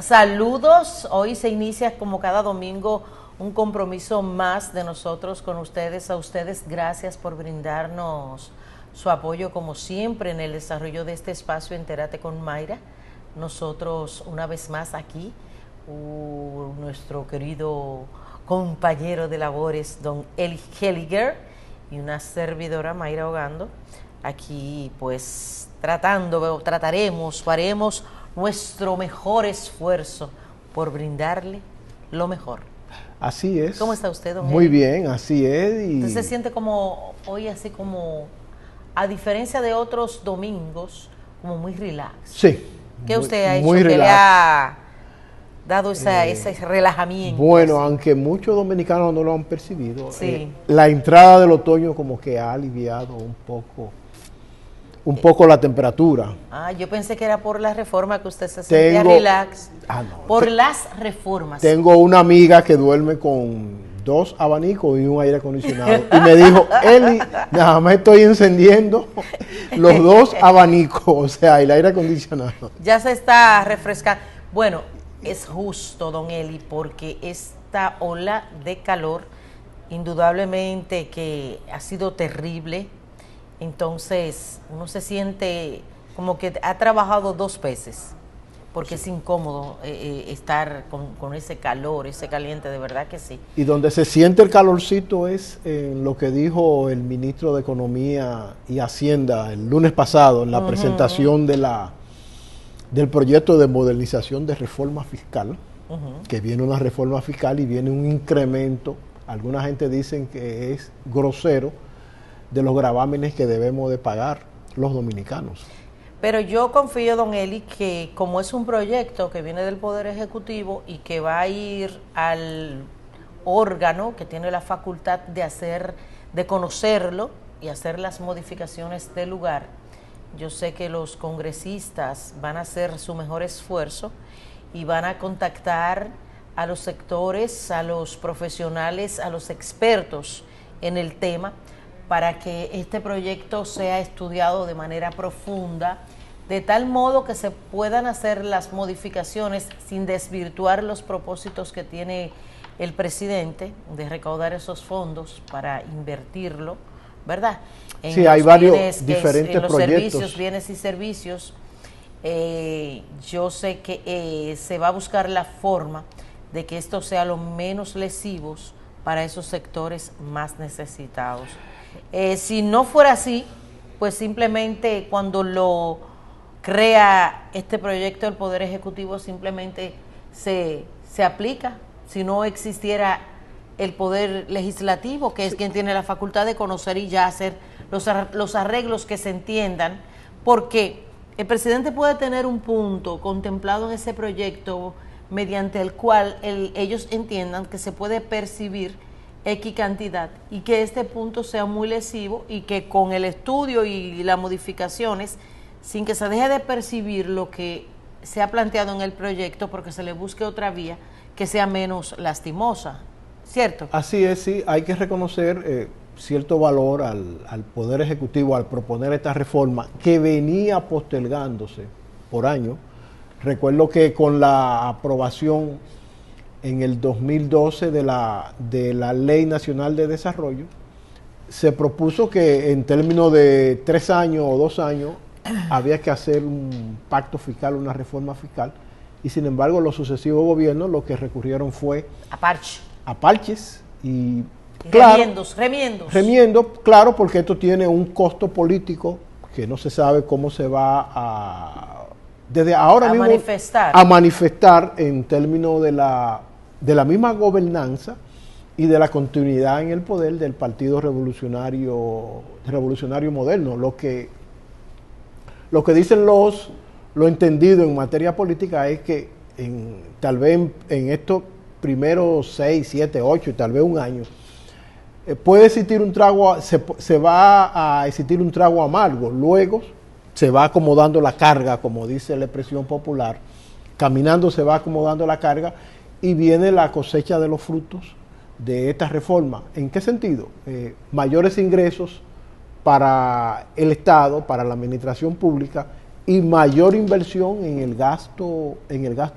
saludos. Hoy se inicia como cada domingo un compromiso más de nosotros con ustedes. A ustedes gracias por brindarnos su apoyo como siempre en el desarrollo de este espacio Entérate con Mayra. Nosotros una vez más aquí, nuestro querido compañero de labores, don Eli Helliger, y una servidora, Mayra Ogando, aquí pues haremos nuestro mejor esfuerzo por brindarle lo mejor. Así es. ¿Cómo está usted, don Muy Eli? bien, así es. Usted se siente como hoy así como, a diferencia de otros domingos, como muy relax. Sí. ¿Qué usted ha hecho muy que relax. le ha dado ese relajamiento? Bueno, así? aunque muchos dominicanos no lo han percibido, Sí. la entrada del otoño como que ha aliviado un poco la temperatura. Yo pensé que era por la reforma que usted se sentía relax. No. Por las reformas. Tengo una amiga que duerme con 2 abanicos y un aire acondicionado. Y me dijo, Eli, nada más estoy encendiendo los 2 abanicos, o sea, el aire acondicionado. Ya se está refrescando. Bueno, es justo, don Eli, porque esta ola de calor, indudablemente que ha sido terrible. Entonces, uno se siente como que ha trabajado 2 veces, porque es incómodo estar con ese calor, ese caliente, de verdad que sí. Y donde se siente el calorcito es en lo que dijo el ministro de Economía y Hacienda el lunes pasado, en la presentación del proyecto de modernización de reforma fiscal, que viene una reforma fiscal y viene un incremento, alguna gente dicen que es grosero, de los gravámenes que debemos de pagar los dominicanos. Pero yo confío, don Eli, que como es un proyecto que viene del Poder Ejecutivo y que va a ir al órgano que tiene la facultad de conocerlo y hacer las modificaciones del lugar, yo sé que los congresistas van a hacer su mejor esfuerzo y van a contactar a los sectores, a los profesionales, a los expertos en el tema, para que este proyecto sea estudiado de manera profunda, de tal modo que se puedan hacer las modificaciones sin desvirtuar los propósitos que tiene el presidente de recaudar esos fondos para invertirlo, ¿verdad? Sí, hay varios diferentes en los proyectos. bienes y servicios. Yo sé que se va a buscar la forma de que esto sea lo menos lesivos para esos sectores más necesitados. Si no fuera así, pues simplemente cuando lo crea este proyecto del Poder Ejecutivo simplemente se aplica. Si no existiera el Poder Legislativo, que es quien tiene la facultad de conocer y ya hacer los arreglos que se entiendan, porque el presidente puede tener un punto contemplado en ese proyecto mediante el cual ellos entiendan que se puede percibir X cantidad y que este punto sea muy lesivo y que con el estudio y las modificaciones, sin que se deje de percibir lo que se ha planteado en el proyecto, porque se le busque otra vía que sea menos lastimosa, ¿cierto? Así es, sí, hay que reconocer cierto valor al Poder Ejecutivo al proponer esta reforma que venía postergándose por años. Recuerdo que con la aprobación en el 2012 de la Ley Nacional de Desarrollo, se propuso que en términos de 3 años o 2 años había que hacer un pacto fiscal, una reforma fiscal, y sin embargo los sucesivos gobiernos lo que recurrieron fue a parches y claro, remiendos, claro, porque esto tiene un costo político que no se sabe cómo se va desde ahora mismo a manifestar en términos de la misma gobernanza y de la continuidad en el poder del Partido Revolucionario Moderno. Lo que dicen los entendidos en materia política es que tal vez en estos primeros 6, 7, 8 y tal vez un año puede existir un trago, se va a existir un trago amargo, luego se va acomodando la carga, como dice la expresión popular, caminando se va acomodando la carga y viene la cosecha de los frutos de esta reforma. ¿En qué sentido? Mayores ingresos para el Estado, para la administración pública y mayor inversión en el gasto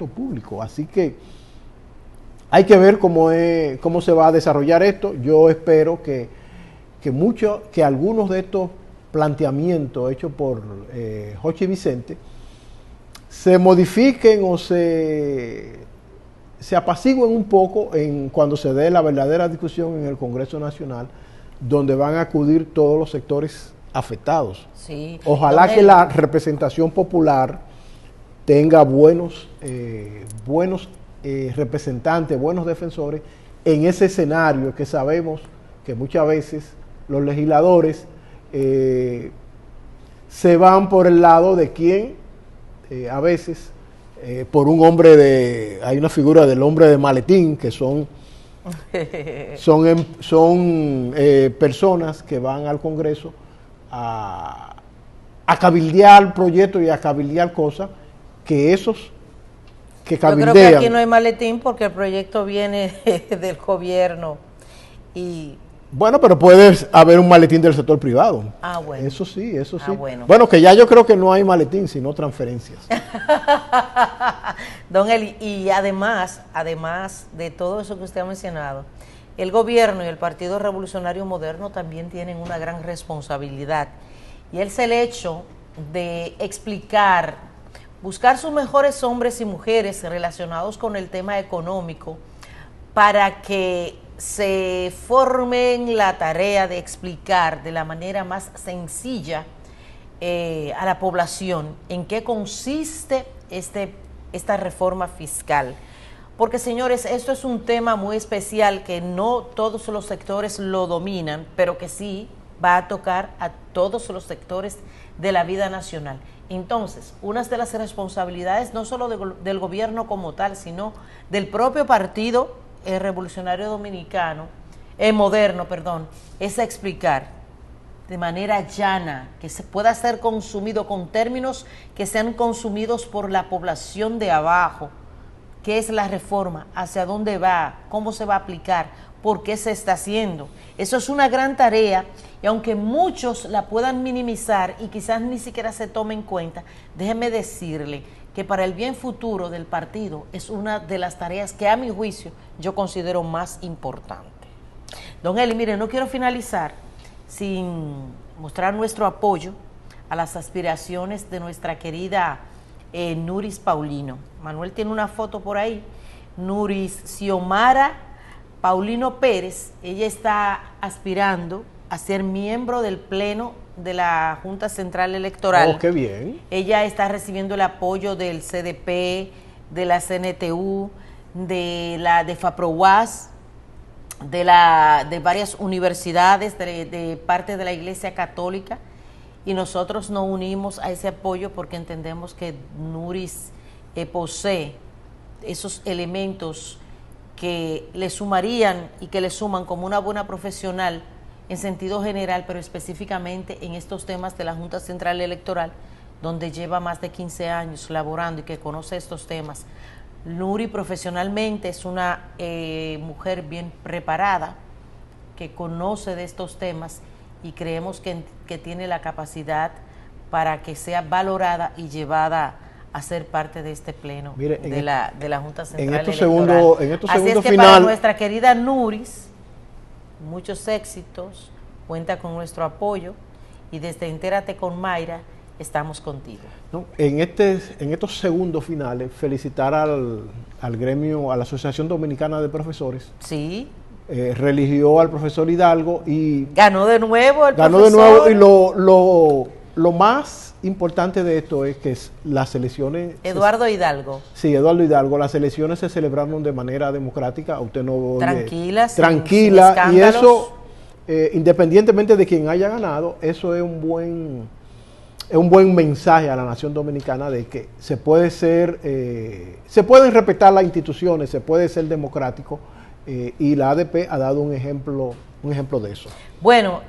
público. Así que hay que ver cómo se va a desarrollar esto. Yo espero que algunos de estos planteamientos hechos por Jochi Vicente se modifiquen o se apacigüen un poco cuando se dé la verdadera discusión en el Congreso Nacional, donde van a acudir todos los sectores afectados. Sí. Ojalá que la representación popular tenga buenos representantes, buenos defensores en ese escenario que sabemos que muchas veces los legisladores se van por el lado de quien a veces por un hombre hay una figura del hombre de maletín, que son personas que van al Congreso a cabildear proyectos y a cabildear cosas que cabildean. Yo creo que aquí no hay maletín porque el proyecto viene del gobierno y... Bueno, pero puede haber un maletín del sector privado. Ah, bueno. Eso sí. Bueno. Bueno, que ya yo creo que no hay maletín, sino transferencias. Don Eli, y además de todo eso que usted ha mencionado, el gobierno y el Partido Revolucionario Moderno también tienen una gran responsabilidad. Y es el hecho de buscar sus mejores hombres y mujeres relacionados con el tema económico para que se formen la tarea de explicar de la manera más sencilla a la población en qué consiste esta reforma fiscal. Porque, señores, esto es un tema muy especial que no todos los sectores lo dominan, pero que sí va a tocar a todos los sectores de la vida nacional. Entonces, una de las responsabilidades no solo del gobierno como tal, sino del propio partido revolucionario dominicano, moderno, es explicar de manera llana, que se pueda ser consumido con términos que sean consumidos por la población de abajo, qué es la reforma, hacia dónde va, cómo se va a aplicar, por qué se está haciendo. Eso es una gran tarea y aunque muchos la puedan minimizar y quizás ni siquiera se tome en cuenta, déjeme decirle que para el bien futuro del partido es una de las tareas que a mi juicio yo considero más importante. Don Eli, mire, no quiero finalizar sin mostrar nuestro apoyo a las aspiraciones de nuestra querida Nuris Paulino. Manuel tiene una foto por ahí. Nuris Xiomara Paulino Pérez, ella está aspirando a ser miembro del Pleno de la Junta Central Electoral. Oh, qué bien. Ella está recibiendo el apoyo del CDP, de la CNTU, de FAPROUAS, de varias universidades, de parte de la Iglesia Católica, y nosotros nos unimos a ese apoyo porque entendemos que Nuris posee esos elementos que le sumarían y que le suman como una buena profesional en sentido general, pero específicamente en estos temas de la Junta Central Electoral, donde lleva más de 15 años laborando y que conoce estos temas. Nuri profesionalmente es una mujer bien preparada, que conoce de estos temas y creemos que tiene la capacidad para que sea valorada y llevada a ser parte de este pleno. Mire, de la Junta Central Electoral. Así es que para nuestra querida Nuris, muchos éxitos, cuenta con nuestro apoyo y desde Entérate con Mayra estamos contigo. No, en estos segundos finales, felicitar al gremio, a la Asociación Dominicana de Profesores. Sí. Religió al profesor Hidalgo y... Ganó de nuevo el profesor. Ganó de nuevo y lo más importante de esto es que las elecciones... Eduardo Hidalgo. Sí, Eduardo Hidalgo. Las elecciones se celebraron de manera democrática. Usted no... Tranquila, tranquila. Sin y eso, independientemente de quien haya ganado, eso es un buen mensaje a la nación dominicana de que se pueden respetar las instituciones, se puede ser democrático, y la ADP ha dado un ejemplo de eso. Bueno,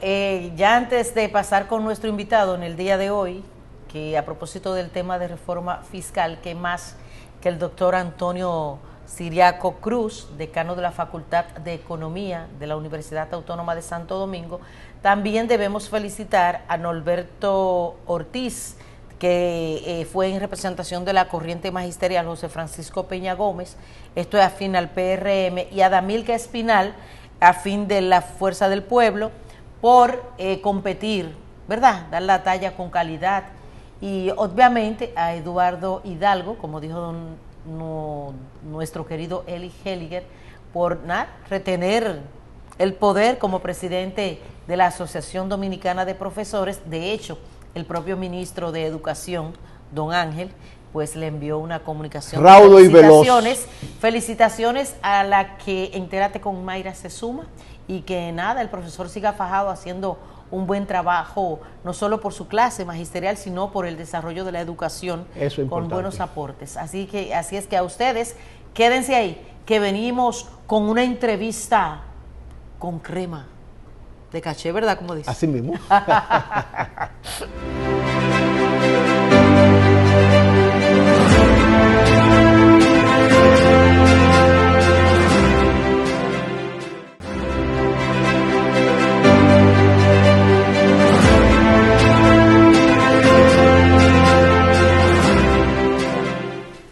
ya antes de pasar con nuestro invitado en el día de hoy, que a propósito del tema de reforma fiscal, que más que el doctor Antonio Siriaco Cruz, decano de la Facultad de Economía de la Universidad Autónoma de Santo Domingo, también debemos felicitar a Norberto Ortiz, que fue en representación de la corriente magisterial José Francisco Peña Gómez, esto es afín al PRM, y a Damilka Espinal, afín de la Fuerza del Pueblo, por competir, ¿verdad? Dar la talla con calidad. Y obviamente a Eduardo Hidalgo, como dijo nuestro querido Eli Helliger, por retener el poder como presidente de la Asociación Dominicana de Profesores. De hecho, el propio ministro de Educación, don Ángel, pues le envió una comunicación. Raudo y veloz. Felicitaciones a la que Entérate con Mayra se suma, y que nada, el profesor siga fajado haciendo un buen trabajo, no solo por su clase magisterial, sino por el desarrollo de la educación. Eso es con importante. Buenos aportes. Así es que a ustedes, quédense ahí, que venimos con una entrevista con crema de caché, ¿verdad? Como dice. Así mismo.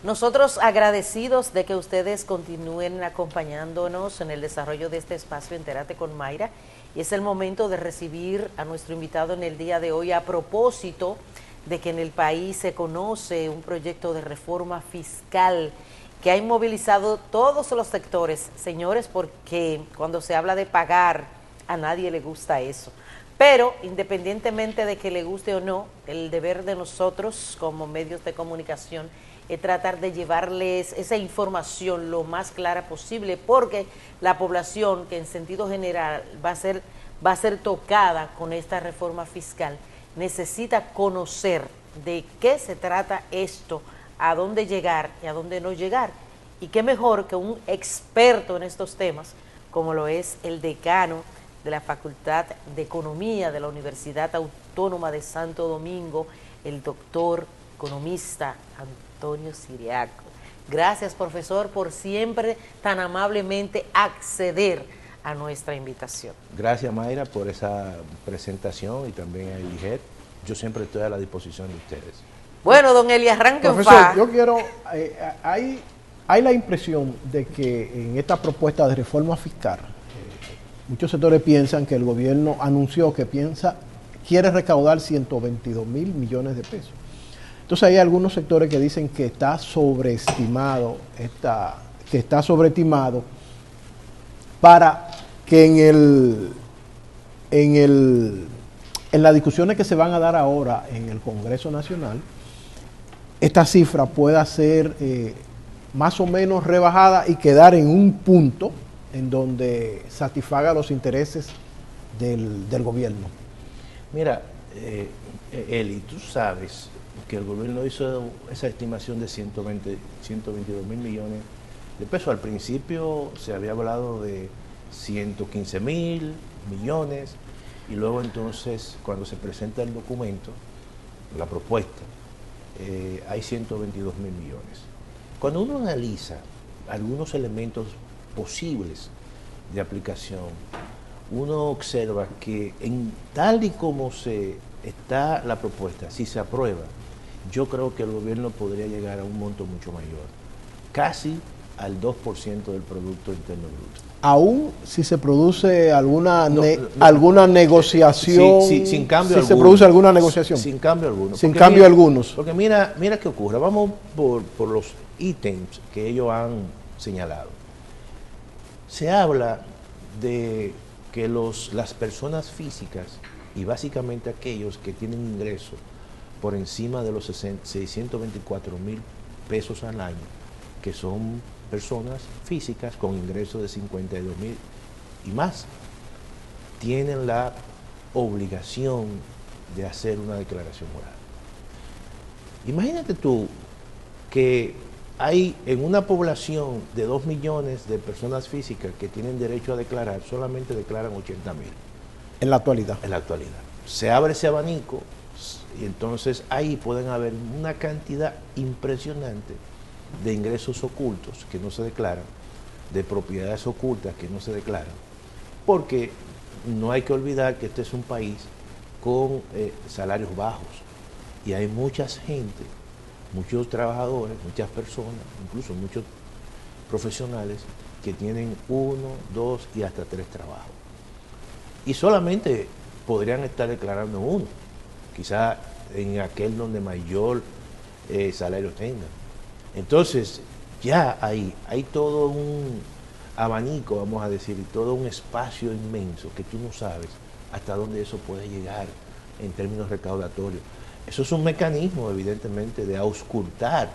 Nosotros agradecidos de que ustedes continúen acompañándonos en el desarrollo de este espacio Entérate con Mayra, y es el momento de recibir a nuestro invitado en el día de hoy a propósito de que en el país se conoce un proyecto de reforma fiscal que ha inmovilizado todos los sectores, señores, porque cuando se habla de pagar, a nadie le gusta eso. Pero independientemente de que le guste o no, el deber de nosotros como medios de comunicación es tratar de llevarles esa información lo más clara posible, porque la población, que en sentido general va a ser tocada con esta reforma fiscal, necesita conocer de qué se trata esto, a dónde llegar y a dónde no llegar. Y qué mejor que un experto en estos temas, como lo es el decano de la Facultad de Economía de la Universidad Autónoma de Santo Domingo, el doctor economista Antonio Siriaco. Gracias, profesor, por siempre tan amablemente acceder a nuestra invitación. Gracias, Mayra, por esa presentación, y también a Eliget. Yo siempre estoy a la disposición de ustedes. Bueno, don Eli, arranque un Profesor, yo quiero, hay la impresión de que en esta propuesta de reforma fiscal, muchos sectores piensan que el gobierno anunció que quiere recaudar 122 mil millones de pesos. Entonces hay algunos sectores que dicen que está sobreestimado, para que en las discusiones que se van a dar ahora en el Congreso Nacional, esta cifra pueda ser más o menos rebajada y quedar en un punto en donde satisfaga los intereses del gobierno. Mira, Eli, tú sabes que el gobierno hizo esa estimación de 122 mil millones de pesos. Al principio se había hablado de 115 mil millones, y luego entonces cuando se presenta el documento, la propuesta, hay 122 mil millones. Cuando uno analiza algunos elementos posibles de aplicación, uno observa que tal y como está la propuesta, si se aprueba, yo creo que el gobierno podría llegar a un monto mucho mayor, casi al 2% del Producto Interno Bruto. Aún si se produce alguna negociación, sin cambio si alguno, se produce alguna negociación. Sin cambio alguno. Sin cambio algunos. Porque mira qué ocurre. Vamos por los ítems que ellos han señalado. Se habla de que las personas físicas, y básicamente aquellos que tienen ingresos por encima de los 624 mil pesos al año, que son personas físicas con ingresos de 52 mil y más, tienen la obligación de hacer una declaración oral. Imagínate tú que hay en una población de 2 millones de personas físicas que tienen derecho a declarar, solamente declaran 80 mil. En la actualidad. En la actualidad. Se abre ese abanico y entonces ahí pueden haber una cantidad impresionante de ingresos ocultos que no se declaran, de propiedades ocultas que no se declaran, porque no hay que olvidar que este es un país con salarios bajos. Y hay mucha gente, muchos trabajadores, muchas personas, incluso muchos profesionales que tienen 1, 2 y hasta 3 trabajos. Y solamente podrían estar declarando uno, quizá en aquel donde mayor salario tengan. Entonces, ya hay todo un abanico, vamos a decir, y todo un espacio inmenso que tú no sabes hasta dónde eso puede llegar en términos recaudatorios. Eso es un mecanismo, evidentemente, de auscultar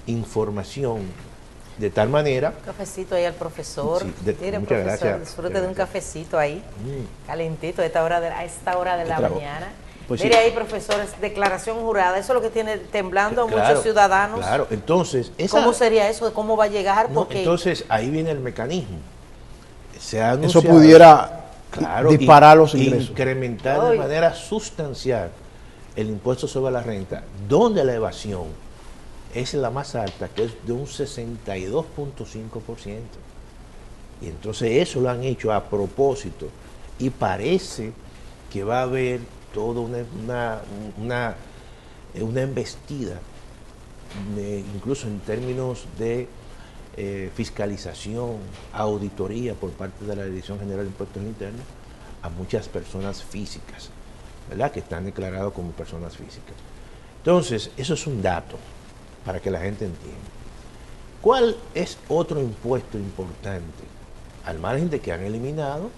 información de tal manera. Un cafecito ahí al profesor. Sí, Mire, muchas profesor, gracias. disfrute de un cafecito ahí, calentito a esta hora de la mañana. Pues Mire sí. ahí, profesores, declaración jurada. Eso es lo que tiene temblando a Claro, muchos ciudadanos. Claro, entonces, ¿Cómo sería eso? ¿Cómo va a llegar? No, Porque entonces, ahí viene el mecanismo. Se ha Eso anunciado, pudiera claro, disparar los ingresos. incrementar Ay. de manera sustancial el impuesto sobre la renta, donde la evasión es la más alta, que es de un 62.5%. Y entonces eso lo han hecho a propósito y parece que va a haber toda una embestida, incluso en términos de fiscalización, auditoría por parte de la Dirección General de Impuestos Internos a muchas personas físicas, ¿verdad?, que están declarados como personas físicas. Entonces, eso es un dato para que la gente entienda. ¿Cuál es otro impuesto importante? Al margen de que han eliminado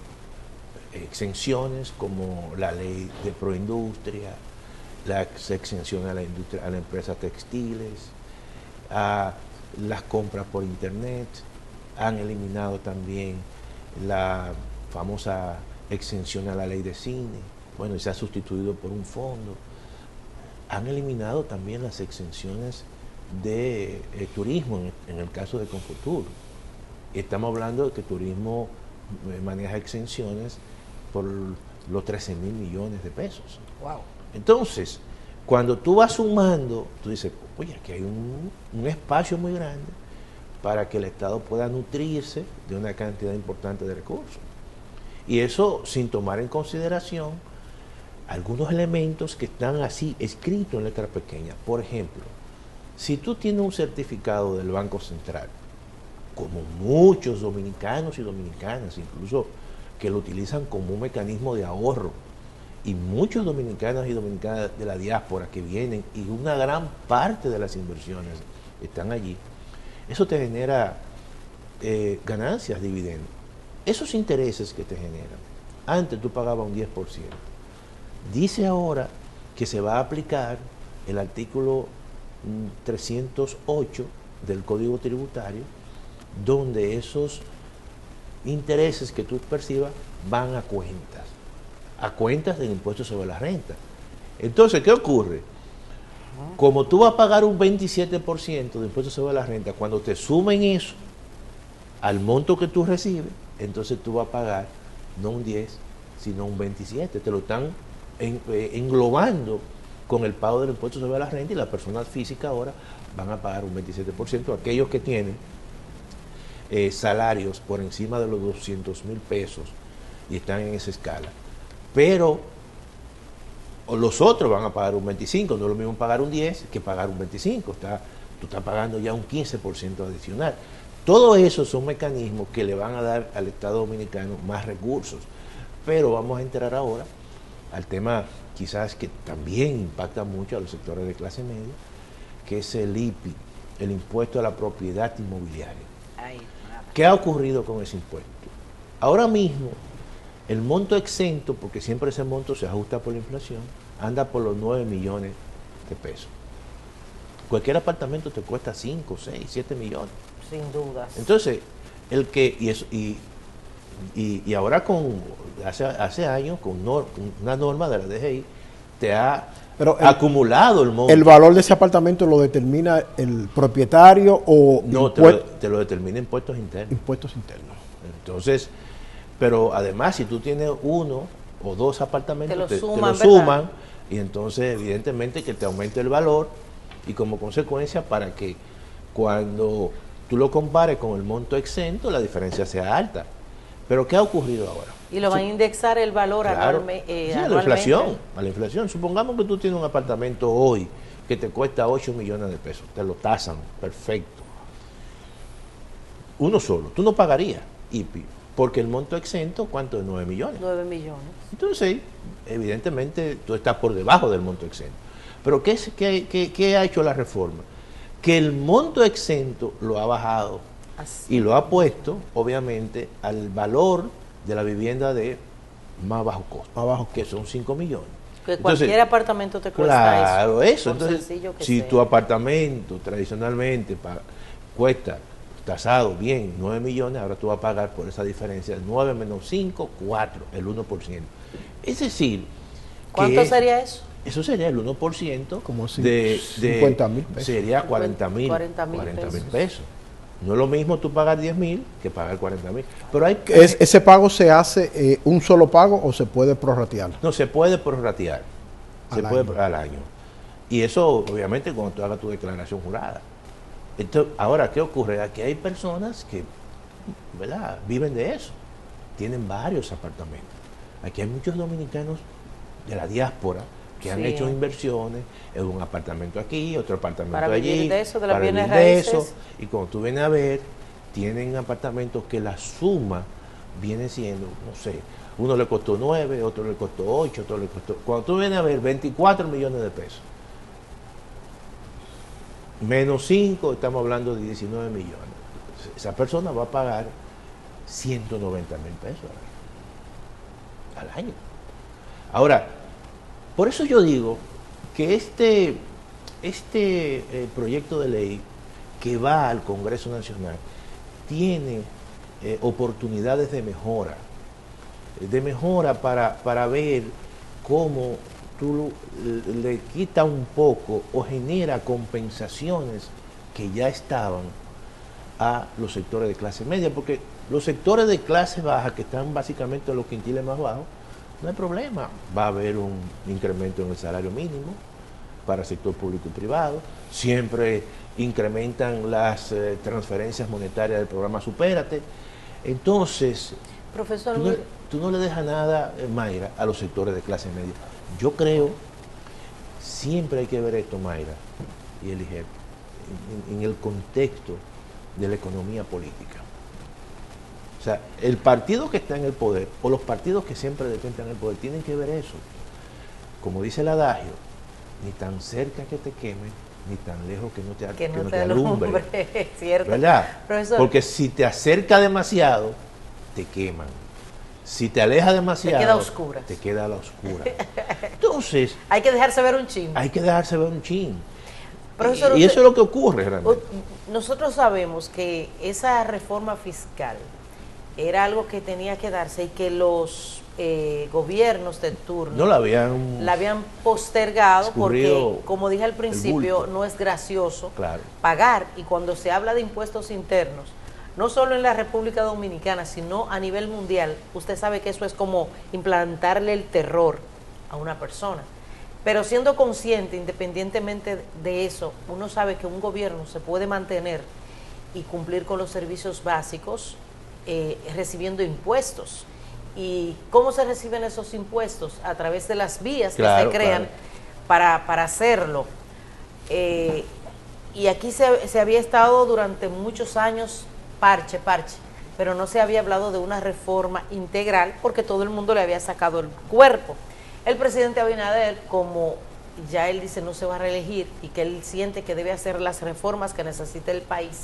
exenciones como la ley de proindustria, la exención a la industria, a las empresas textiles, a las compras por internet, han eliminado también la famosa exención a la ley de cine, bueno, y se ha sustituido por un fondo. Han eliminado también las exenciones de turismo, en el caso de Confutur. Estamos hablando de que turismo maneja exenciones por los 13.000 millones de pesos. wow. Entonces, cuando tú vas sumando, tú dices, oye, aquí hay un espacio muy grande para que el Estado pueda nutrirse de una cantidad importante de recursos. Y eso sin tomar en consideración algunos elementos que están así escritos en letras pequeñas. Por ejemplo, si tú tienes un certificado del Banco Central, como muchos dominicanos y dominicanas, incluso que lo utilizan como un mecanismo de ahorro, y muchos dominicanos y dominicanas de la diáspora que vienen, y una gran parte de las inversiones están allí, eso te genera ganancias, dividendos. Esos intereses que te generan, antes tú pagabas un 10%. Dice ahora que se va a aplicar el artículo 308 del Código Tributario, donde esos intereses que tú percibas van a cuentas del impuesto sobre la renta. Entonces, ¿qué ocurre? Como tú vas a pagar un 27% de impuesto sobre la renta, cuando te sumen eso al monto que tú recibes, entonces tú vas a pagar no un 10, sino un 27. Te lo están englobando con el pago del impuesto sobre la renta, y las personas físicas ahora van a pagar un 27%. Aquellos que tienen salarios por encima de los 200,000 pesos y están en esa escala. Pero los otros van a pagar un 25%, no es lo mismo pagar un 10 que pagar un 25%. Tú estás pagando ya un 15% adicional. Todo eso son mecanismos que le van a dar al Estado Dominicano más recursos. Pero vamos a entrar ahora al tema quizás que también impacta mucho a los sectores de clase media, que es el IPI, el impuesto a la propiedad inmobiliaria. ¿Qué ha ocurrido con ese impuesto? Ahora mismo, el monto exento, porque siempre ese monto se ajusta por la inflación, anda por los 9 millones de pesos. Cualquier apartamento te cuesta 5, 6, 7 millones. Sin dudas. Entonces, y ahora hace años, con una norma de la DGI, te ha acumulado el monto. ¿El valor de ese apartamento lo determina el propietario o no, te lo determina impuestos internos? Impuestos internos. Entonces, pero además, si tú tienes uno o dos apartamentos, te lo suman, suman, y entonces evidentemente que te aumenta el valor, y como consecuencia, para que cuando tú lo compares con el monto exento, la diferencia sea alta. Pero ¿qué ha ocurrido ahora? Y lo van a indexar el valor Claro, sí, a la inflación, anualmente. a la inflación. Supongamos que tú tienes un apartamento hoy que te cuesta 8 millones de pesos, te lo tasan, perfecto. Uno solo, tú no pagarías IPI, porque el monto exento, ¿cuánto es? 9 millones. 9 millones. Entonces, evidentemente, tú estás por debajo del monto exento. Pero ¿qué ha hecho la reforma? Que el monto exento lo ha bajado Así. y lo ha puesto, obviamente, al valor de la vivienda de más bajo costo, Más bajo que son 5 millones. Que Entonces, cualquier apartamento te cuesta claro, eso. por Entonces, sencillo que si sea. tu apartamento tradicionalmente cuesta tasado bien 9 millones, ahora tú vas a pagar por esa diferencia 9 menos 5, 4, el 1%. Es decir, ¿Cuánto sería eso? Eso sería el 1% Como de 50.000 pesos. Sería 40.000 40.000 pesos. No es lo mismo tú pagar 10.000 que pagar 40.000. Pero hay ¿Ese pago se hace un solo pago o se puede prorratear? no se puede prorratear. Al año. Y eso, obviamente, cuando tú hagas tu declaración jurada. Entonces, ahora, ¿qué ocurre? Aquí hay personas que, ¿verdad?, viven de eso. Tienen varios apartamentos. Aquí hay muchos dominicanos de la diáspora que han Sí. hecho inversiones en un apartamento aquí, otro apartamento Para allí, vivir de eso, de las para bienes vivir de raíces. eso. Y cuando tú vienes a ver, tienen apartamentos que la suma viene siendo, no sé, uno le costó 9, otro le costó 8, otro le costó... Cuando tú vienes a ver, 24 millones de pesos. Menos 5, estamos hablando de 19 millones. Esa persona va a pagar 190.000 pesos al año. Ahora, por eso yo digo que este proyecto de ley que va al Congreso Nacional tiene oportunidades de mejora para ver cómo tú le quitas un poco o genera compensaciones que ya estaban a los sectores de clase media, porque los sectores de clase baja, que están básicamente en los quintiles más bajos, no hay problema. Va a haber un incremento en el salario mínimo para el sector público y privado. Siempre incrementan las transferencias monetarias del programa Supérate. Entonces, Profesor, tú no le dejas nada, Mayra, a los sectores de clase media. Yo creo, siempre hay que ver esto, Mayra y Eligeo, en el contexto de la economía política. O sea, el partido que está en el poder, o los partidos que siempre detentan el poder, tienen que ver eso. Como dice el adagio, ni tan cerca que te queme, ni tan lejos que no te alumbre. ¿Cierto? ¿Verdad? Profesor, Porque si te acerca demasiado, te queman. Si te aleja demasiado, te queda oscura. Te queda a la oscura. Entonces, hay que dejarse ver un chin. hay que dejarse ver un chin. Profesor, Y eso es lo que ocurre realmente. Nosotros sabemos que esa reforma fiscal era algo que tenía que darse y que los gobiernos de turno No la habían postergado porque, escurrido como dije al principio, bulto. no es gracioso Claro. pagar. Y cuando se habla de impuestos internos, no solo en la República Dominicana, sino a nivel mundial, usted sabe que eso es como implantarle el terror a una persona. Pero siendo consciente, independientemente de eso, uno sabe que un gobierno se puede mantener y cumplir con los servicios básicos recibiendo impuestos. ¿Y cómo se reciben esos impuestos? A través de las vías que se crean para hacerlo. Y aquí se había estado durante muchos años parche, pero no se había hablado de una reforma integral porque todo el mundo le había sacado el cuerpo. El presidente Abinader, como ya él dice no se va a reelegir y que él siente que debe hacer las reformas que necesita el país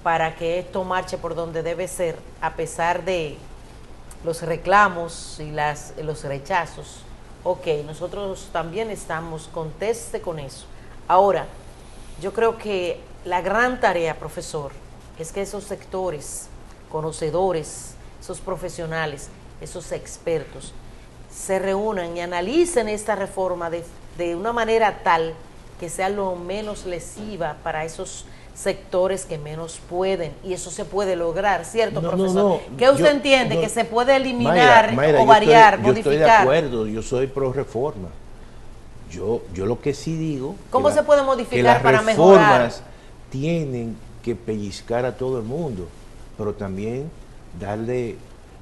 para que esto marche por donde debe ser, a pesar de los reclamos y los rechazos. Ok, nosotros también estamos conteste con eso. Ahora, yo creo que la gran tarea, profesor, es que esos sectores conocedores, esos profesionales, esos expertos, se reúnan y analicen esta reforma de una manera tal que sea lo menos lesiva para esos sectores que menos pueden, y eso se puede lograr, ¿cierto, profesor? ¿Qué usted entiende? ¿Que se puede eliminar Mayra, o variar, yo modificar? estoy de acuerdo, yo soy pro reforma. Yo lo que sí digo... ¿Cómo se puede modificar que para mejorar? las reformas tienen que pellizcar a todo el mundo, pero también darle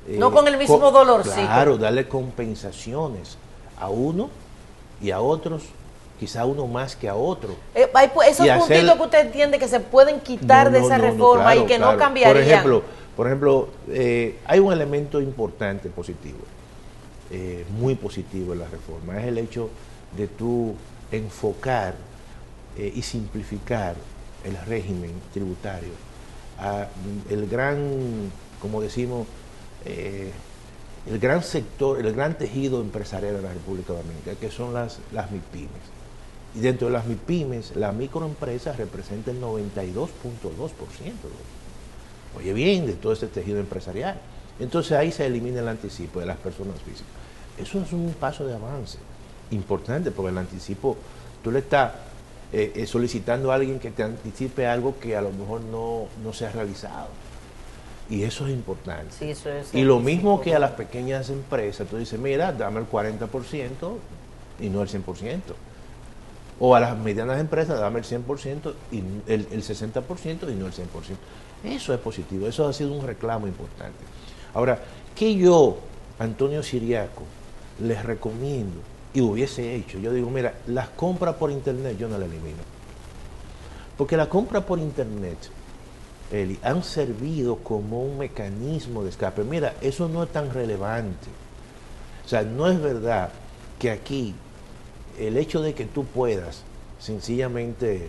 No con el mismo dolorcito. Claro, darle compensaciones a uno y a otros, quizá uno más que a otro. Esos puntitos que usted entiende que se pueden quitar de esa reforma claro, y que claro. no cambiarían. Por ejemplo, hay un elemento importante positivo, muy positivo en la reforma, es el hecho de tú enfocar y simplificar el régimen tributario a el gran, como decimos, el gran sector, el gran tejido empresarial de la República Dominicana, que son las MIPYMES. Y dentro de las MIPYMES, la microempresa representa el 92.2%. Oye bien, de todo ese tejido empresarial. Entonces ahí se elimina el anticipo de las personas físicas. Eso es un paso de avance importante, porque el anticipo, tú le estás solicitando a alguien que te anticipe algo que a lo mejor no se ha realizado. Y eso es importante. Sí, eso es y lo mismo que a las pequeñas empresas, tú dices, mira, dame el 40% y no el 100%. O a las medianas empresas, dame el 100% y el 60% y no el 100%. Eso es positivo, eso ha sido un reclamo importante. Ahora, ¿qué yo, Antonio Siriaco, les recomiendo y hubiese hecho? Yo digo, mira, las compras por internet yo no las elimino. Porque la compra por internet, Eli, han servido como un mecanismo de escape. Mira, eso no es tan relevante. O sea, no es verdad que aquí el hecho de que tú puedas sencillamente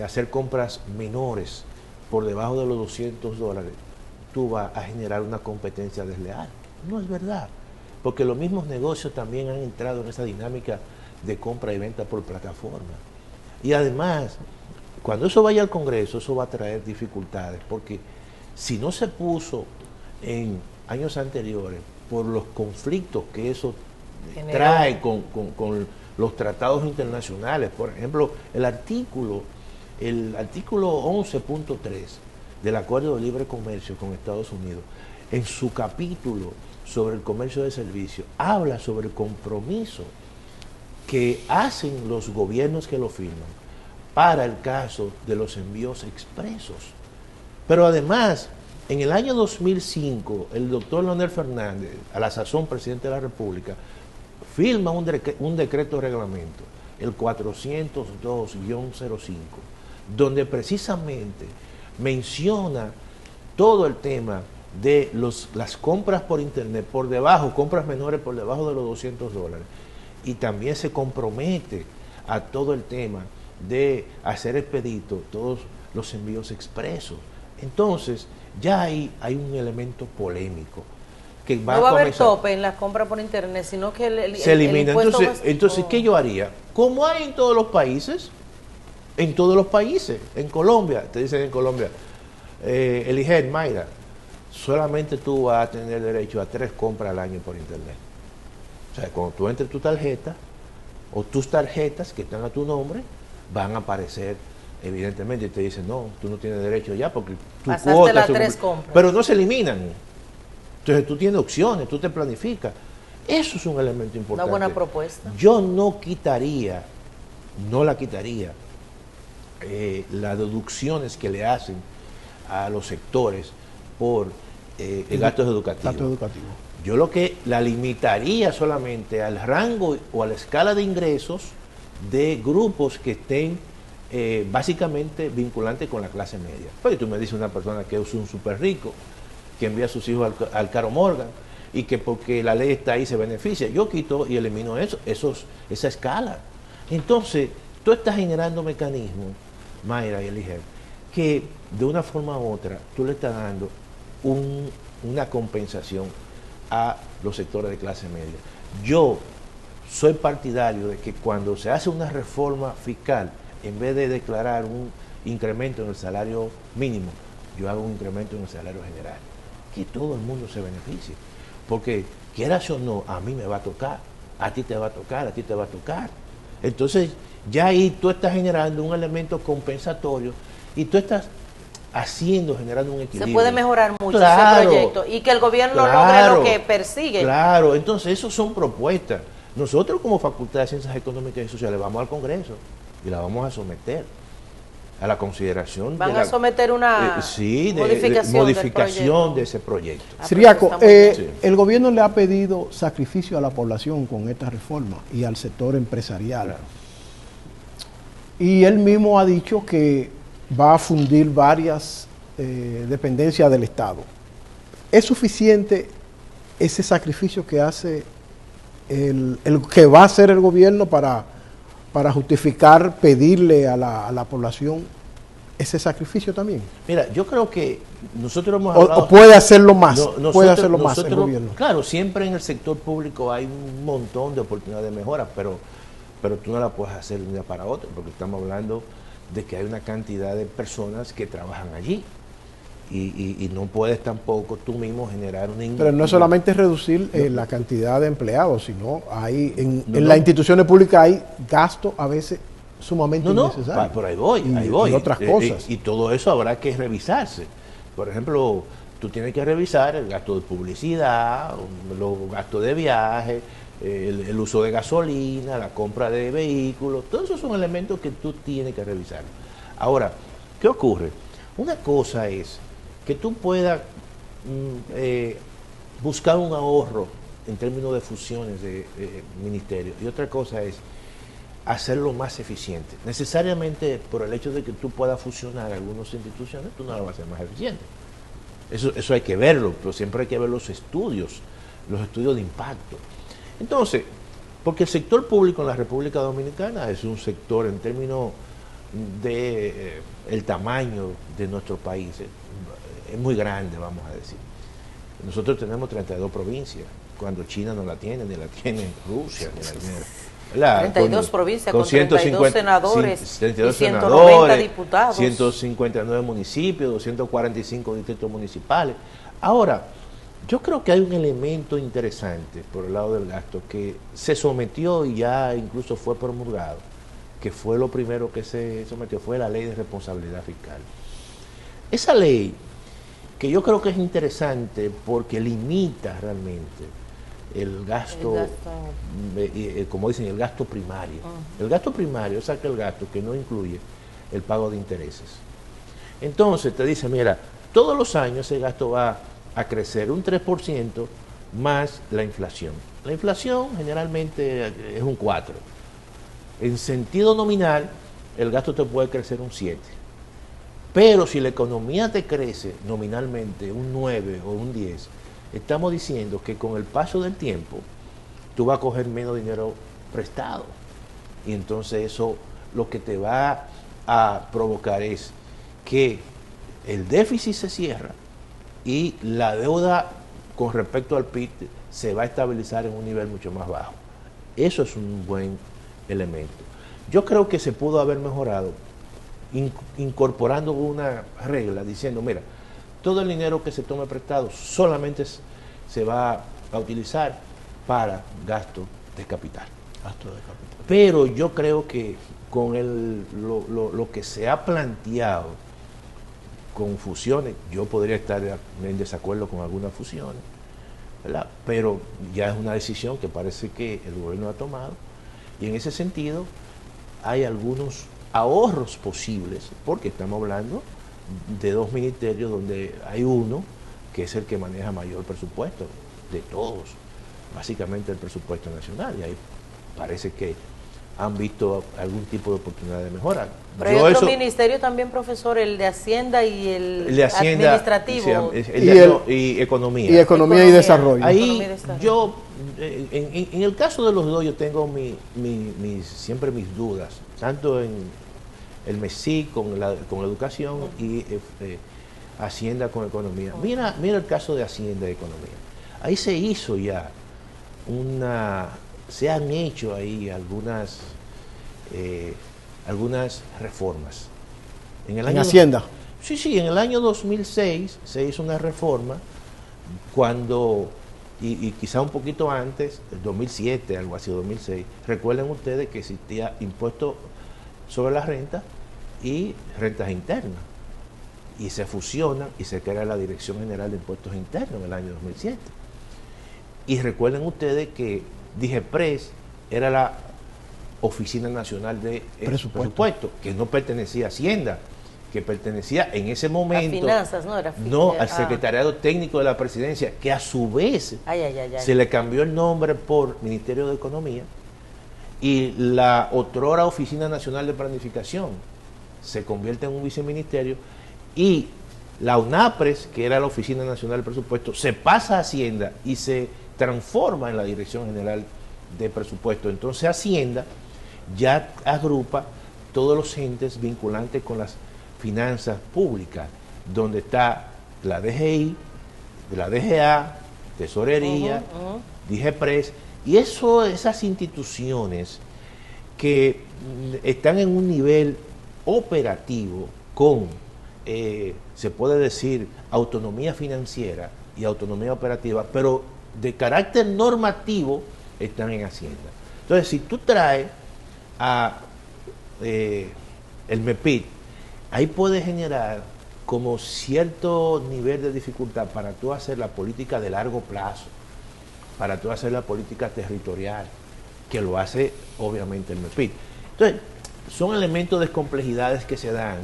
hacer compras menores por debajo de los $200, tú vas a generar una competencia desleal. No es verdad. Porque los mismos negocios también han entrado en esa dinámica de compra y venta por plataforma. Y además, cuando eso vaya al Congreso, eso va a traer dificultades, porque si no se puso en años anteriores por los conflictos que eso trae con los tratados internacionales, por ejemplo, el artículo 11.3 del Acuerdo de Libre Comercio con Estados Unidos, en su capítulo sobre el comercio de servicios, habla sobre el compromiso que hacen los gobiernos que lo firman para el caso de los envíos expresos. Pero además, en el año 2005, el doctor Leonel Fernández, a la sazón presidente de la República, firma un decreto de reglamento, el 402-05, donde precisamente menciona todo el tema de las compras por internet, por debajo, compras menores por debajo de los $200, y también se compromete a todo el tema de hacer expedito todos los envíos expresos. Entonces, ya hay un elemento polémico que va no va a haber comenzar. tope en la compra por internet, sino que Se elimina. Entonces, oh. ¿qué yo haría? Como hay en todos los países, en Colombia, te dicen en Colombia, Elige, Mayra, solamente tú vas a tener derecho a 3 compras al año por internet. O sea, cuando tú entres tu tarjeta, o tus tarjetas que están a tu nombre, van a aparecer, evidentemente, y te dicen, no, tú no tienes derecho ya porque tu pasaste cuota... las 3 compras. Pero no se eliminan. Entonces tú tienes opciones, tú te planificas. Eso es un elemento importante. Una buena propuesta. Yo no la quitaría, las deducciones que le hacen a los sectores por gastos educativos. Yo lo que la limitaría solamente al rango o a la escala de ingresos de grupos que estén básicamente vinculantes con la clase media. Porque tú me dices una persona que es un súper rico, que envía a sus hijos al Caro Morgan y que porque la ley está ahí se beneficia. Yo quito y elimino esa escala. Entonces, tú estás generando mecanismos, Mayra y Elige, que de una forma u otra tú le estás dando una compensación a los sectores de clase media. Yo soy partidario de que cuando se hace una reforma fiscal, en vez de declarar un incremento en el salario mínimo, yo hago un incremento en el salario general. Que todo el mundo se beneficie. Porque, quieras o no, a mí me va a tocar, a ti te va a tocar, a ti te va a tocar. Entonces, ya ahí tú estás generando un elemento compensatorio y tú estás generando un equilibrio. Se puede mejorar mucho ese proyecto y que el gobierno logre lo que persigue. Claro, entonces eso son propuestas. Nosotros como Facultad de Ciencias Económicas y Sociales vamos al Congreso y la vamos a someter a la consideración van de a someter una modificación de ese proyecto. Siriaco, Sí. el gobierno le ha pedido sacrificio a la población con esta reforma y al sector empresarial. Claro. Y él mismo ha dicho que va a fundir varias dependencias del Estado. ¿Es suficiente ese sacrificio que hace el que va a hacer el gobierno para justificar pedirle a la población ese sacrificio también? Mira, yo creo que nosotros hemos O hablado... puede hacerlo más, puede nosotros- hacerlo más el nosotros- gobierno. Claro, siempre en el sector público hay un montón de oportunidades de mejora, pero tú no la puedes hacer de un día para otro, porque estamos hablando de que hay una cantidad de personas que trabajan allí. Y no puedes tampoco tú mismo generar una... Pero no es solamente reducir la cantidad de empleados, sino hay en No, las instituciones públicas hay gastos a veces sumamente innecesarios. Por ahí voy, y, ahí voy. y otras cosas. Y todo eso habrá que revisarse. Por ejemplo, tú tienes que revisar el gasto de publicidad, los gastos de viaje, el uso de gasolina, la compra de vehículos. Todos esos son elementos que tú tienes que revisar. Ahora, ¿qué ocurre? Una cosa es que tú puedas buscar un ahorro en términos de fusiones de ministerios, y otra cosa es hacerlo más eficiente. Necesariamente por el hecho de que tú puedas fusionar algunas instituciones, tú no lo vas a hacer más eficiente. Eso hay que verlo, pero siempre hay que ver los estudios de impacto. Entonces, porque el sector público en la República Dominicana es un sector en términos de el tamaño de nuestro país, es muy grande, vamos a decir. Nosotros tenemos 32 provincias, cuando China no la tiene, ni la tiene Rusia, ni la tiene... ¿verdad? 32 provincias con 150 32 senadores, sí, 32 y 190 senadores, diputados. 159 municipios, 245 distritos municipales. Ahora, yo creo que hay un elemento interesante por el lado del gasto que se sometió y ya incluso fue promulgado, que fue lo primero que se sometió, fue la Ley de Responsabilidad Fiscal. Esa ley, que yo creo que es interesante porque limita realmente el gasto, como dicen, el gasto primario. El gasto primario es aquel gasto que no incluye el pago de intereses. Entonces te dice, mira, todos los años ese gasto va a crecer un 3% más la inflación. La inflación generalmente es un 4%. En sentido nominal, el gasto te puede crecer un 7%. Pero si la economía te crece nominalmente un 9 o un 10, estamos diciendo que con el paso del tiempo tú vas a coger menos dinero prestado. Y entonces eso lo que te va a provocar es que el déficit se cierra y la deuda con respecto al PIB se va a estabilizar en un nivel mucho más bajo. Eso es un buen elemento. Yo creo que se pudo haber mejorado incorporando una regla diciendo, mira, todo el dinero que se tome prestado solamente se va a utilizar para gasto de capital. Pero yo creo que con lo que se ha planteado con fusiones, yo podría estar en desacuerdo con algunas fusiones, ¿verdad? Pero ya es una decisión que parece que el gobierno ha tomado, y en ese sentido hay algunos ahorros posibles, porque estamos hablando de dos ministerios donde hay uno que es el que maneja mayor presupuesto de todos, básicamente el presupuesto nacional, y ahí parece que han visto algún tipo de oportunidad de mejora. Pero hay otro ministerio también, profesor, el de Hacienda y el de Hacienda, administrativo. Y Economía. Y Economía y Desarrollo. Ahí yo, en el caso de los dos, yo tengo siempre mis dudas, tanto en el MESIC con educación y Hacienda con Economía. Mira el caso de Hacienda y Economía. Ahí se hizo ya se han hecho ahí algunas reformas. ¿En Hacienda? Sí, en el año 2006 se hizo una reforma cuando, y quizá un poquito antes, el 2007, algo así, 2006, recuerden ustedes que existía impuesto sobre la renta y rentas internas, y se fusionan y se crea la Dirección General de Impuestos Internos en el año 2007. Y recuerden ustedes que DIGEPRES era Oficina Nacional de Presupuesto, que no pertenecía a Hacienda, que pertenecía en ese momento a finanzas, ¿no? Era no al Secretariado Técnico de la Presidencia, que a su vez ay. se le cambió el nombre por Ministerio de Economía, y la otrora Oficina Nacional de Planificación se convierte en un viceministerio, y la UNAPRES, que era la Oficina Nacional del Presupuesto, se pasa a Hacienda y se transforma en la Dirección General de Presupuesto. Entonces Hacienda ya agrupa todos los entes vinculantes con las finanzas públicas, donde está la DGI, la DGA, Tesorería, DIGEPRES, y esas instituciones que están en un nivel operativo con, se puede decir, autonomía financiera y autonomía operativa, pero de carácter normativo están en Hacienda. Entonces, si tú traes a el MEPIT, ahí puede generar como cierto nivel de dificultad para tú hacer la política de largo plazo, para tú hacer la política territorial, que lo hace obviamente el MEPIT. Entonces, son elementos de complejidades que se dan,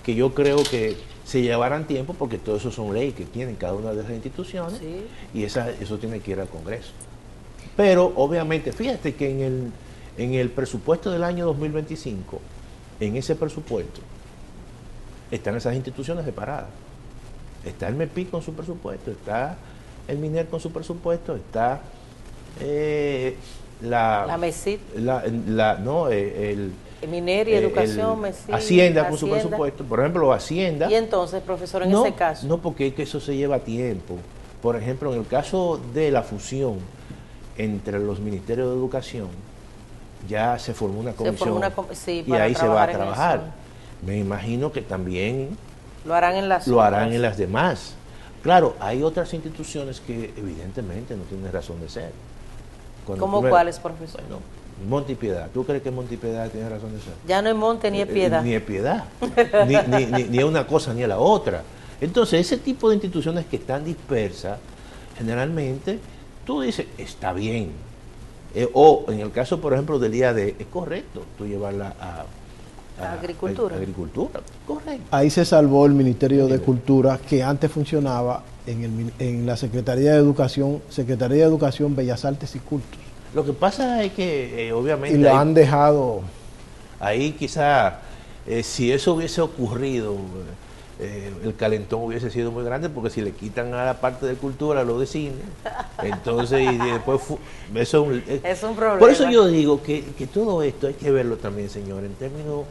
que yo creo que se llevarán tiempo, porque todo eso son leyes que tienen cada una de esas instituciones, sí, y eso tiene que ir al Congreso. Pero obviamente, fíjate que en el presupuesto del año 2025, en ese presupuesto, están esas instituciones separadas. Está el MEPIT con su presupuesto, está el MINER con su presupuesto, está la MESID, el MINER y Educación, MESID, Hacienda con su presupuesto. Por ejemplo, Hacienda. Y entonces, profesor, en ese caso. No, porque es que eso se lleva tiempo. Por ejemplo, en el caso de la fusión entre los ministerios de educación, ya se formó una comisión y ahí se va a trabajar. Me imagino que también lo harán en las demás. Claro, hay otras instituciones que evidentemente no tienen razón de ser. ¿Cómo cuáles, profesor? Bueno, Monte y Piedad. ¿Tú crees que Monte y Piedad tiene razón de ser? Ya no es Monte ni es Piedad. Ni es Piedad. ni es una cosa ni es la otra. Entonces, ese tipo de instituciones que están dispersas, generalmente, tú dices, está bien. O en el caso, por ejemplo, del IAD, es correcto tú llevarla a agricultura. Agricultura, correcto. Ahí se salvó el Ministerio de Cultura, que antes funcionaba en la Secretaría de Educación, Bellas Artes y Cultos. Lo que pasa es que, obviamente... Y lo han dejado... Ahí quizá, si eso hubiese ocurrido, el calentón hubiese sido muy grande, porque si le quitan a la parte de cultura lo de cine, entonces y después eso es un problema. Por eso yo digo que todo esto hay que verlo también, señor, en términos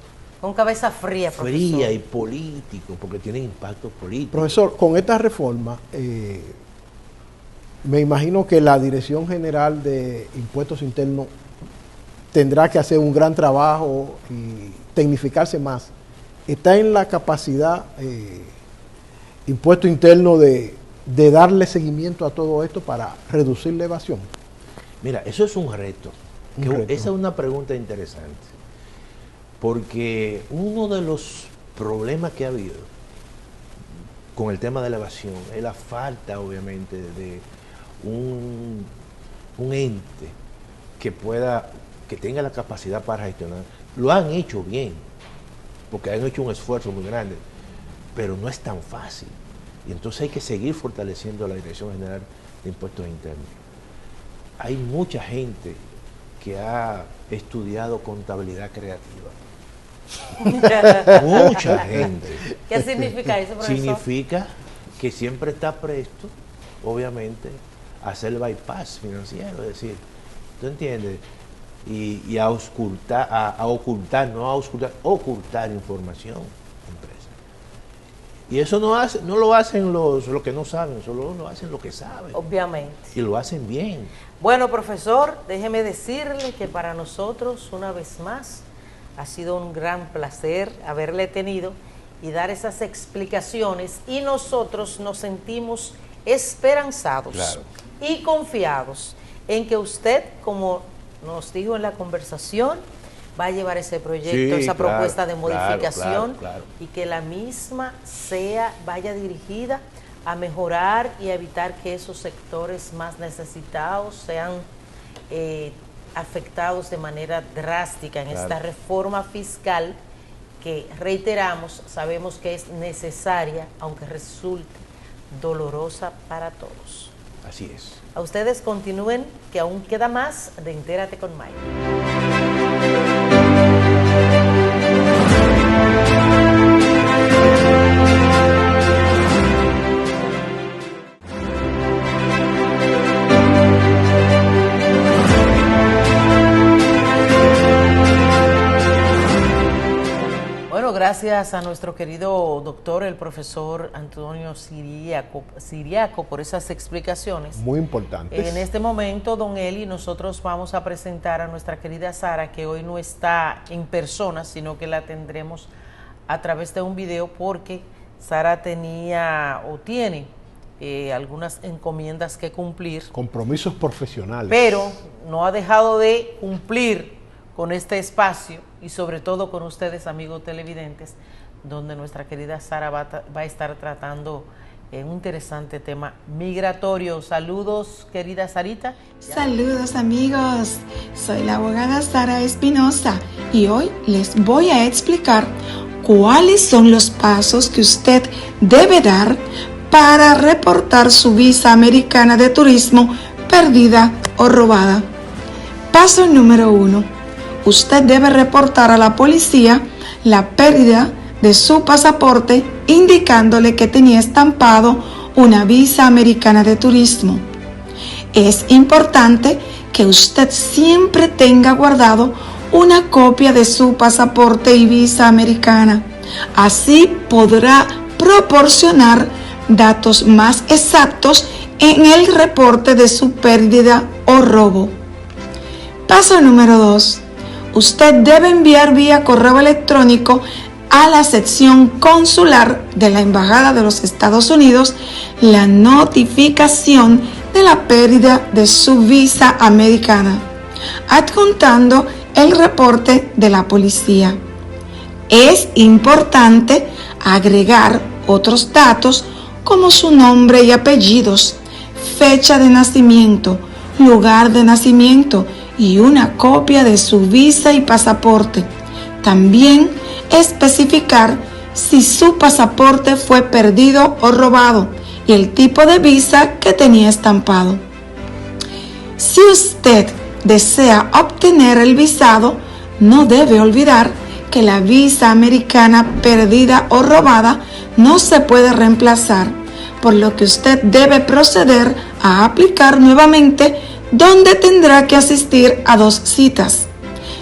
con cabeza fría, profesor. Y político, porque tiene impacto político. Profesor, con esta reforma me imagino que la Dirección General de Impuestos Internos tendrá que hacer un gran trabajo y tecnificarse más. ¿Está en la capacidad Impuesto Interno de darle seguimiento a todo esto para reducir la evasión? Mira, eso es un reto. Esa es una pregunta interesante, porque uno de los problemas que ha habido con el tema de la evasión es la falta, obviamente, de un ente que tenga la capacidad para gestionar. Lo han hecho bien, porque han hecho un esfuerzo muy grande, pero no es tan fácil. Y entonces hay que seguir fortaleciendo la Dirección General de Impuestos Internos. Hay mucha gente que ha estudiado contabilidad creativa. Mucha gente. ¿Qué significa eso, profesor? Significa que siempre está presto, obviamente, a hacer el bypass financiero, es decir, ¿tú entiendes? Y a ocultar información empresa. Y eso no lo hacen los que no saben, solo lo hacen los que saben. Obviamente. Y lo hacen bien. Bueno, profesor, déjeme decirle que para nosotros, una vez más, ha sido un gran placer haberle tenido y dar esas explicaciones, y nosotros nos sentimos esperanzados, claro, y confiados en que usted, como nos dijo en la conversación, va a llevar ese proyecto, esa propuesta de modificación, claro, y que la misma vaya dirigida a mejorar y a evitar que esos sectores más necesitados sean afectados de manera drástica en esta reforma fiscal que, reiteramos, sabemos que es necesaria, aunque resulte dolorosa para todos. Así es. A ustedes continúen, que aún queda más de Entérate con Mayra. Gracias a nuestro querido doctor, el profesor Antonio Siriaco, por esas explicaciones. Muy importantes. En este momento, don Eli, nosotros vamos a presentar a nuestra querida Sara, que hoy no está en persona, sino que la tendremos a través de un video, porque Sara tenía o tiene algunas encomiendas que cumplir. Compromisos profesionales. Pero no ha dejado de cumplir con este espacio y sobre todo con ustedes, amigos televidentes, donde nuestra querida Sara va a estar tratando un interesante tema migratorio. Saludos, querida Sarita. Saludos, amigos. Soy la abogada Sara Espinosa y hoy les voy a explicar cuáles son los pasos que usted debe dar para reportar su visa americana de turismo perdida o robada. Paso número 1. Usted debe reportar a la policía la pérdida de su pasaporte, indicándole que tenía estampado una visa americana de turismo. Es importante que usted siempre tenga guardado una copia de su pasaporte y visa americana. Así podrá proporcionar datos más exactos en el reporte de su pérdida o robo. Paso número 2. Usted debe enviar vía correo electrónico a la sección consular de la Embajada de los Estados Unidos la notificación de la pérdida de su visa americana, adjuntando el reporte de la policía. Es importante agregar otros datos como su nombre y apellidos, fecha de nacimiento, lugar de nacimiento y una copia de su visa y pasaporte. También especificar si su pasaporte fue perdido o robado y el tipo de visa que tenía estampado. Si usted desea obtener el visado, no debe olvidar que la visa americana perdida o robada no se puede reemplazar, por lo que usted debe proceder a aplicar nuevamente, donde tendrá que asistir a 2 citas.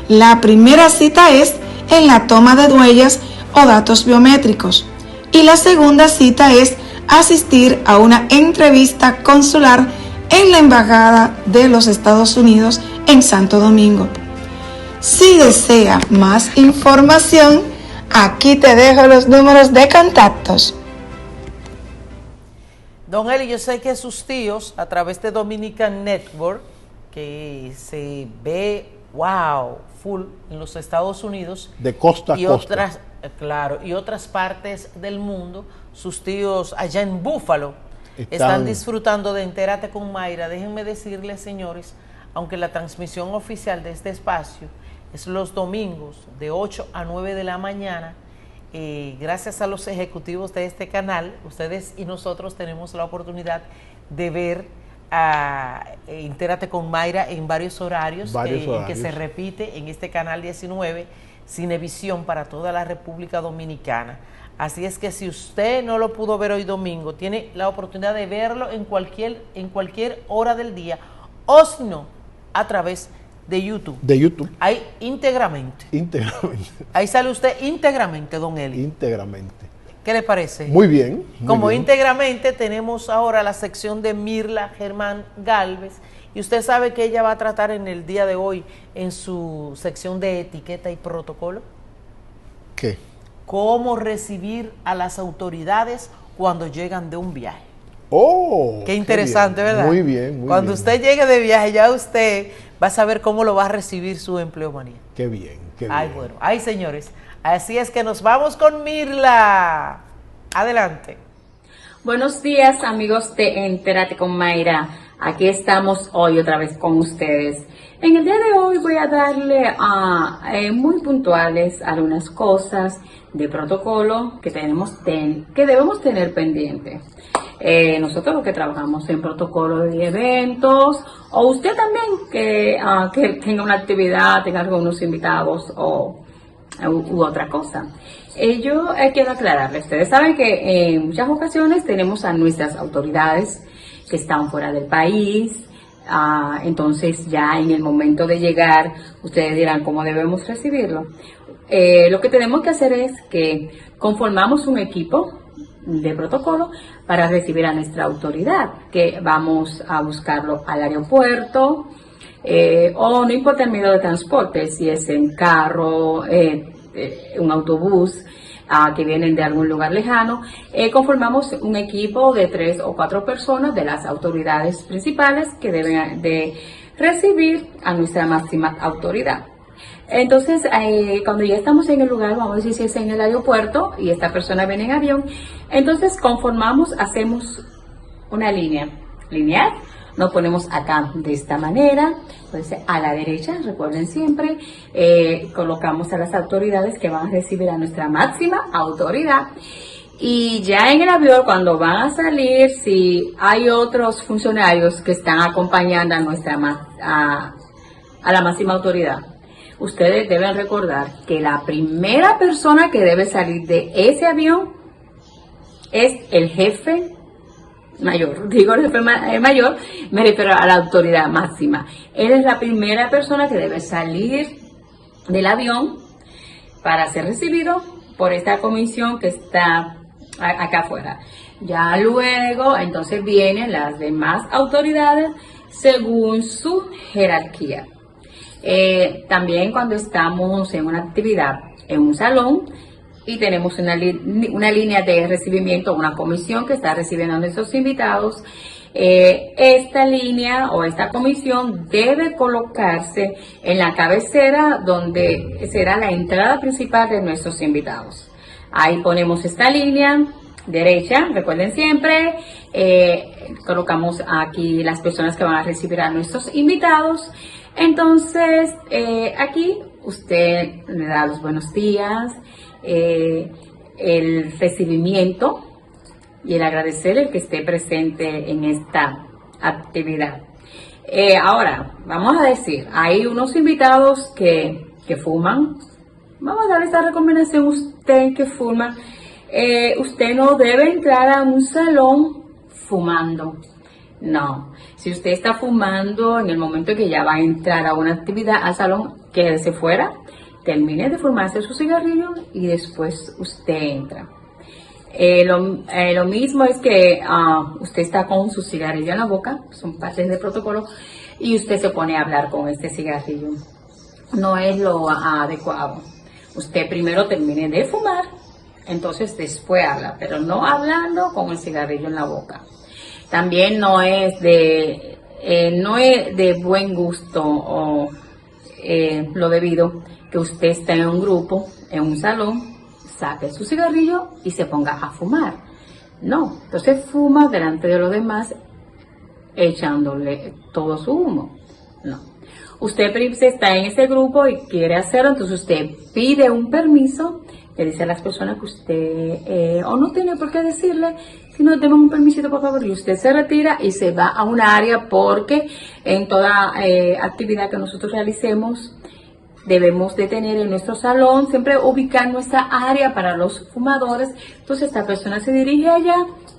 La primera cita es en la toma de huellas o datos biométricos y la segunda cita es asistir a una entrevista consular en la Embajada de los Estados Unidos en Santo Domingo. Si desea más información, aquí te dejo los números de contactos. Don Eli, yo sé que sus tíos, a través de Dominican Network, que se ve, wow, full en los Estados Unidos. De costa a y costa. Otras, claro, y otras partes del mundo, sus tíos allá en Búfalo están disfrutando de Entérate con Mayra. Déjenme decirles, señores, aunque la transmisión oficial de este espacio es los domingos de 8 a 9 de la mañana, gracias a los ejecutivos de este canal, ustedes y nosotros tenemos la oportunidad de ver a Entérate con Mayra en varios horarios. Que se repite en este canal 19, Cinevisión, para toda la República Dominicana. Así es que si usted no lo pudo ver hoy domingo, tiene la oportunidad de verlo en cualquier hora del día, o si no, a través de YouTube. De YouTube. Ahí íntegramente. Ahí sale usted íntegramente, don Eli. Íntegramente. ¿Qué le parece? Muy bien. Como íntegramente, tenemos ahora la sección de Mirla Germán Galvez, y usted sabe que ella va a tratar en el día de hoy, en su sección de etiqueta y protocolo. ¿Qué? Cómo recibir a las autoridades cuando llegan de un viaje. ¡Oh! Qué interesante, bien. ¿verdad? Muy bien, muy Cuando bien. usted llegue de viaje, ya usted va a saber cómo lo va a recibir su empleomanía. Qué bien, qué bien. Ay, bueno. Ay, señores. Así es que nos vamos con Mirla. Adelante. Buenos días, amigos de Entérate con Mayra. Aquí estamos hoy otra vez con ustedes. En el día de hoy voy a darle muy puntuales algunas cosas de protocolo que debemos tener pendiente. Nosotros los que trabajamos en protocolo de eventos, o usted también que tenga una actividad, tenga algunos invitados u otra cosa. Yo quiero aclararles, ustedes saben que en muchas ocasiones tenemos a nuestras autoridades que están fuera del país. Entonces ya en el momento de llegar, ustedes dirán cómo debemos recibirlo. Lo que tenemos que hacer es que conformamos un equipo de protocolo para recibir a nuestra autoridad, que vamos a buscarlo al aeropuerto, o no importa el medio de transporte, si es en carro, un autobús, que vienen de algún lugar lejano. Conformamos un equipo de 3 o 4 personas de las autoridades principales que deben de recibir a nuestra máxima autoridad. Entonces, cuando ya estamos en el lugar, vamos a decir si es en el aeropuerto y esta persona viene en avión, entonces hacemos una línea lineal. Nos ponemos acá de esta manera, pues a la derecha, recuerden siempre, colocamos a las autoridades que van a recibir a nuestra máxima autoridad. Y ya en el avión, cuando van a salir, si hay otros funcionarios que están acompañando a la máxima autoridad, ustedes deben recordar que la primera persona que debe salir de ese avión es el jefe mayor. Digo el jefe mayor, me refiero a la autoridad máxima. Él es la primera persona que debe salir del avión para ser recibido por esta comisión que está acá afuera. Ya luego, entonces vienen las demás autoridades según su jerarquía. También cuando estamos en una actividad en un salón y tenemos una línea de recibimiento, una comisión que está recibiendo a nuestros invitados, esta línea o esta comisión debe colocarse en la cabecera donde será la entrada principal de nuestros invitados. Ahí ponemos esta línea derecha, recuerden siempre, colocamos aquí las personas que van a recibir a nuestros invitados. Entonces, aquí usted le da los buenos días, el recibimiento y el agradecer el que esté presente en esta actividad. Ahora, vamos a decir, hay unos invitados que fuman. Vamos a darle esta recomendación: usted que fuma, usted no debe entrar a un salón fumando. No, si usted está fumando en el momento que ya va a entrar a una actividad al salón, quédese fuera, termine de fumarse su cigarrillo y después usted entra. Lo mismo es que usted está con su cigarrillo en la boca, son partes del protocolo, y usted se pone a hablar con este cigarrillo. No es lo adecuado. Usted primero termine de fumar, entonces después habla, pero no hablando con el cigarrillo en la boca. También no es de buen gusto o lo debido que usted esté en un grupo, en un salón, saque su cigarrillo y se ponga a fumar. No, entonces fuma delante de los demás echándole todo su humo. No. Usted está en ese grupo y quiere hacerlo, entonces usted pide un permiso, le dice a las personas que usted, o no tiene por qué decirle, sino deme un permisito por favor, y usted se retira y se va a un área, porque en toda actividad que nosotros realicemos debemos de tener en nuestro salón, siempre ubicar nuestra área para los fumadores. Entonces esta persona se dirige allá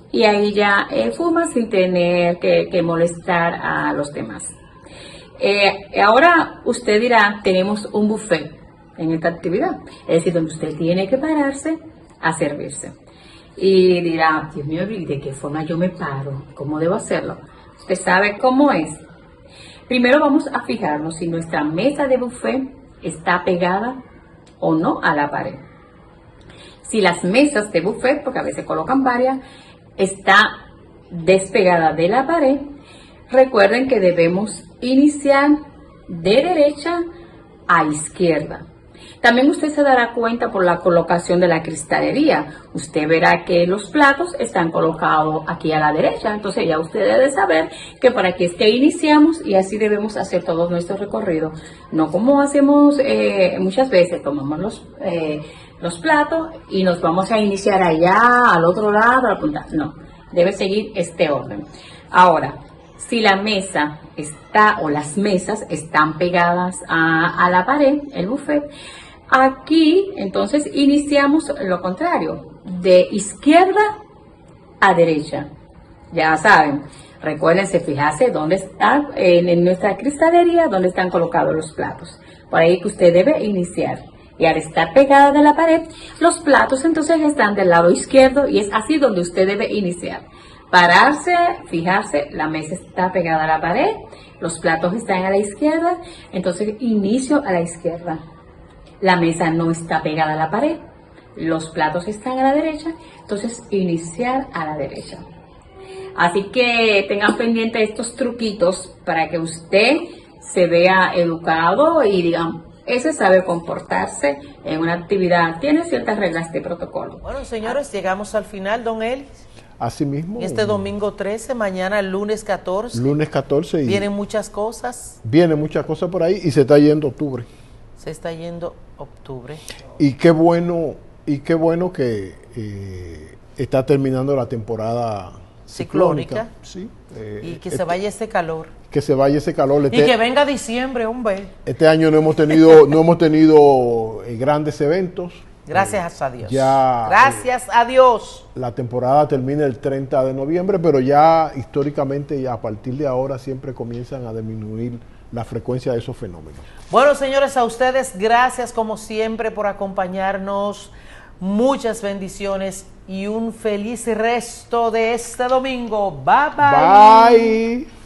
y ahí ya fuma sin tener que molestar a los demás. Ahora usted dirá, tenemos un buffet en esta actividad, es decir, donde usted tiene que pararse a servirse. Y dirá, Dios mío, ¿de qué forma yo me paro? ¿Cómo debo hacerlo? Usted sabe cómo es. Primero vamos a fijarnos si nuestra mesa de buffet está pegada o no a la pared. Si las mesas de buffet, porque a veces colocan varias, está despegada de la pared, recuerden que debemos iniciar de derecha a izquierda. También usted se dará cuenta por la colocación de la cristalería. Usted verá que los platos están colocados aquí a la derecha. Entonces ya usted debe saber que por aquí es que iniciamos y así debemos hacer todo nuestro recorrido. No como hacemos muchas veces, tomamos los platos y nos vamos a iniciar allá, al otro lado, a la punta. No, debe seguir este orden. Ahora, si la mesa está o las mesas están pegadas a la pared, el buffet, aquí entonces iniciamos lo contrario, de izquierda a derecha. Ya saben, recuérdense, fijarse dónde está, en nuestra cristalería, dónde están colocados los platos. Por ahí que usted debe iniciar. Y al estar pegada de la pared, los platos entonces están del lado izquierdo y es así donde usted debe iniciar. Pararse, fijarse, la mesa está pegada a la pared, los platos están a la izquierda, entonces inicio a la izquierda. La mesa no está pegada a la pared, los platos están a la derecha, entonces iniciar a la derecha. Así que tengan pendiente estos truquitos para que usted se vea educado y digan, ese sabe comportarse en una actividad, tiene ciertas reglas de protocolo. Bueno, señores, llegamos al final, don Elis. Así mismo. Este domingo 13, mañana el lunes 14. Lunes 14. Y vienen muchas cosas. Vienen muchas cosas por ahí y se está yendo octubre. Se está yendo octubre. Y qué bueno que está terminando la temporada ciclónica. Sí. Y que se vaya ese calor. Que se vaya ese calor. Y que venga diciembre, hombre. Este año no hemos tenido grandes eventos. Gracias a Dios. Gracias a Dios. La temporada termina el 30 de noviembre, pero ya históricamente y a partir de ahora siempre comienzan a disminuir la frecuencia de esos fenómenos. Bueno, señores, a ustedes gracias como siempre por acompañarnos. Muchas bendiciones y un feliz resto de este domingo. Bye, bye. Bye.